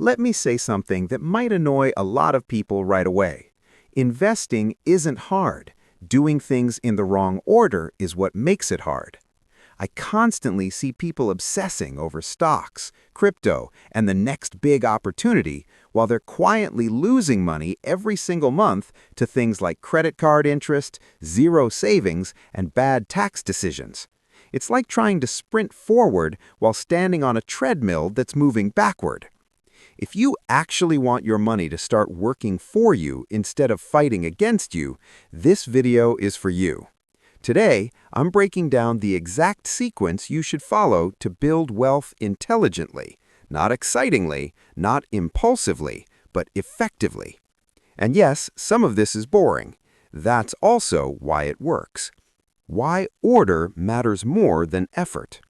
Let me say something that might annoy a lot of people right away. Investing isn't hard. Doing things in the wrong order is what makes it hard. I constantly see people obsessing over stocks, crypto, and the next big opportunity while they're quietly losing money every single month to things like credit card interest, zero savings, and bad tax decisions. It's like trying to sprint forward while standing on a treadmill that's moving backward. If you actually want your money to start working for you instead of fighting against you, this video is for you. Today, I'm breaking down the exact sequence you should follow to build wealth intelligently, not excitingly, not impulsively, but effectively. And yes, some of this is boring. That's also why it works. Why order matters more than effort.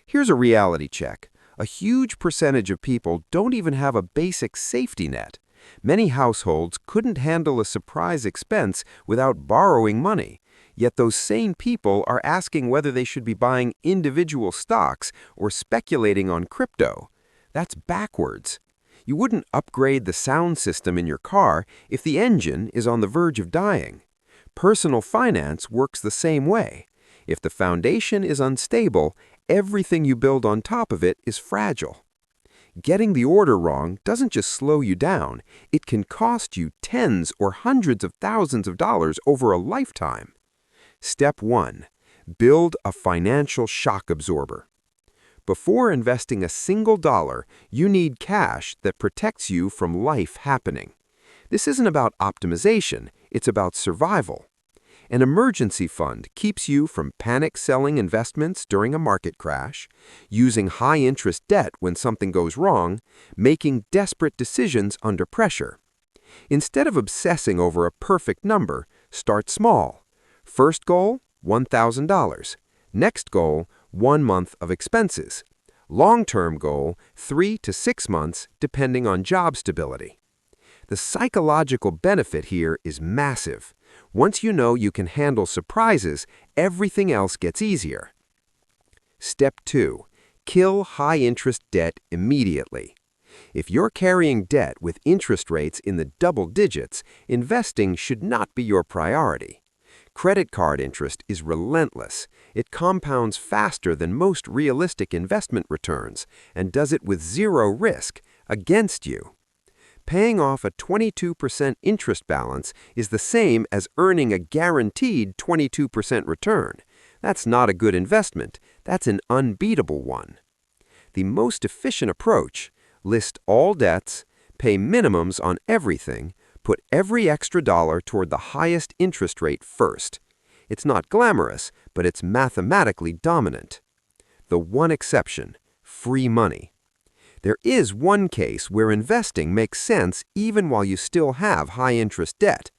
Here's a reality check. A huge percentage of people don't even have a basic safety net. Many households couldn't handle a surprise expense without borrowing money. Yet those same people are asking whether they should be buying individual stocks or speculating on crypto. That's backwards. You wouldn't upgrade the sound system in your car if the engine is on the verge of dying. Personal finance works the same way. If the foundation is unstable, everything you build on top of it is fragile. Getting the order wrong doesn't just slow you down, it can cost you tens or hundreds of thousands of dollars over a lifetime. Step 1. Build a financial shock absorber. Before investing a single dollar, you need cash that protects you from life happening. This isn't about optimization, it's about survival. An emergency fund keeps you from panic selling investments during a market crash, using high-interest debt when something goes wrong, making desperate decisions under pressure. Instead of obsessing over a perfect number, start small. First goal, $1,000. Next goal, 1 month of expenses. Long-term goal, 3 to 6 months, depending on job stability. The psychological benefit here is massive. Once you know you can handle surprises, everything else gets easier. Step 2. Kill high-interest debt immediately. If you're carrying debt with interest rates in the double digits, investing should not be your priority. Credit card interest is relentless. It compounds faster than most realistic investment returns and does it with zero risk, against you. Paying off a 22% interest balance is the same as earning a guaranteed 22% return. That's not a good investment. That's an unbeatable one. The most efficient approach: list all debts, pay minimums on everything, put every extra dollar toward the highest interest rate first. It's not glamorous, but it's mathematically dominant. The one exception: free money. There is one case where investing makes sense even while you still have high-interest debt.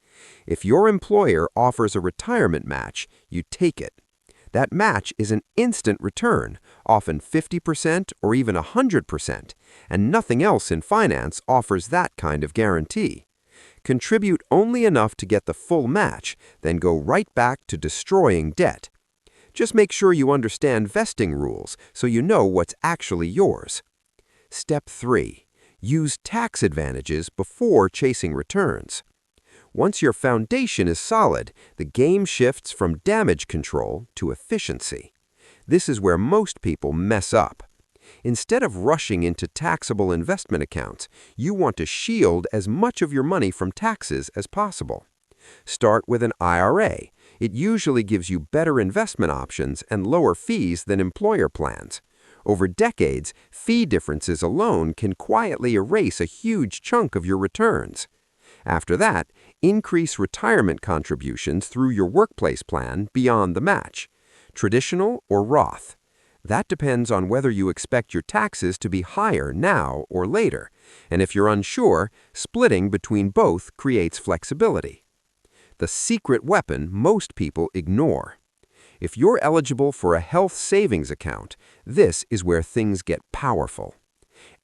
If your employer offers a retirement match, you take it. That match is an instant return, often 50% or even 100%, and nothing else in finance offers that kind of guarantee. Contribute only enough to get the full match, then go right back to destroying debt. Just make sure you understand vesting rules so you know what's actually yours. Step 3. Use tax advantages before chasing returns. Once your foundation is solid, the game shifts from damage control to efficiency. This is where most people mess up. Instead of rushing into taxable investment accounts, you want to shield as much of your money from taxes as possible. Start with an IRA. It usually gives you better investment options and lower fees than employer plans. Over decades, fee differences alone can quietly erase a huge chunk of your returns. After that, increase retirement contributions through your workplace plan beyond the match. Traditional or Roth. That depends on whether you expect your taxes to be higher now or later, and if you're unsure, splitting between both creates flexibility. The secret weapon most people ignore. If you're eligible for a health savings account, this is where things get powerful.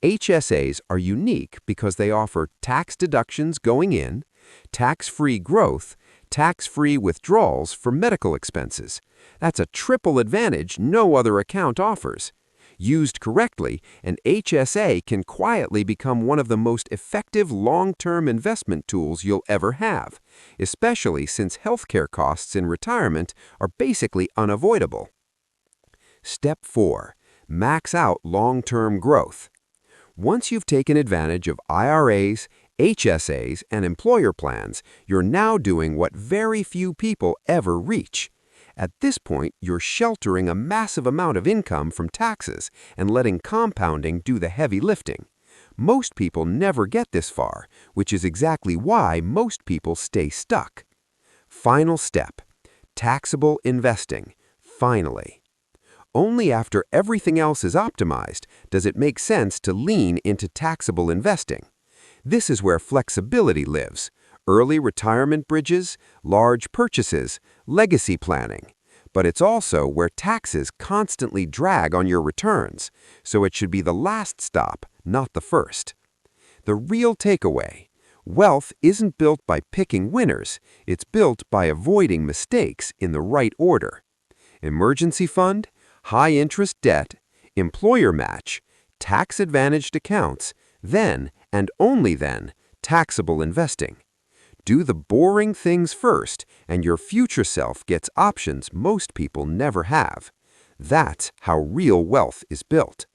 HSAs are unique because they offer tax deductions going in, tax-free growth, tax-free withdrawals for medical expenses. That's a triple advantage no other account offers. Used correctly, an HSA can quietly become one of the most effective long-term investment tools you'll ever have, especially since healthcare costs in retirement are basically unavoidable. Step 4. Max out long-term growth. Once you've taken advantage of IRAs, HSAs, and employer plans, you're now doing what very few people ever reach. At this point, you're sheltering a massive amount of income from taxes and letting compounding do the heavy lifting. Most people never get this far, which is exactly why most people stay stuck. Final step. Taxable investing. Finally. Only after everything else is optimized does it make sense to lean into taxable investing. This is where flexibility lives: early retirement bridges, large purchases, legacy planning. But it's also where taxes constantly drag on your returns, so it should be the last stop, not the first. The real takeaway: wealth isn't built by picking winners, it's built by avoiding mistakes in the right order. Emergency fund, high-interest debt, employer match, tax-advantaged accounts, then, and only then, taxable investing. Do the boring things first, and your future self gets options most people never have. That's how real wealth is built.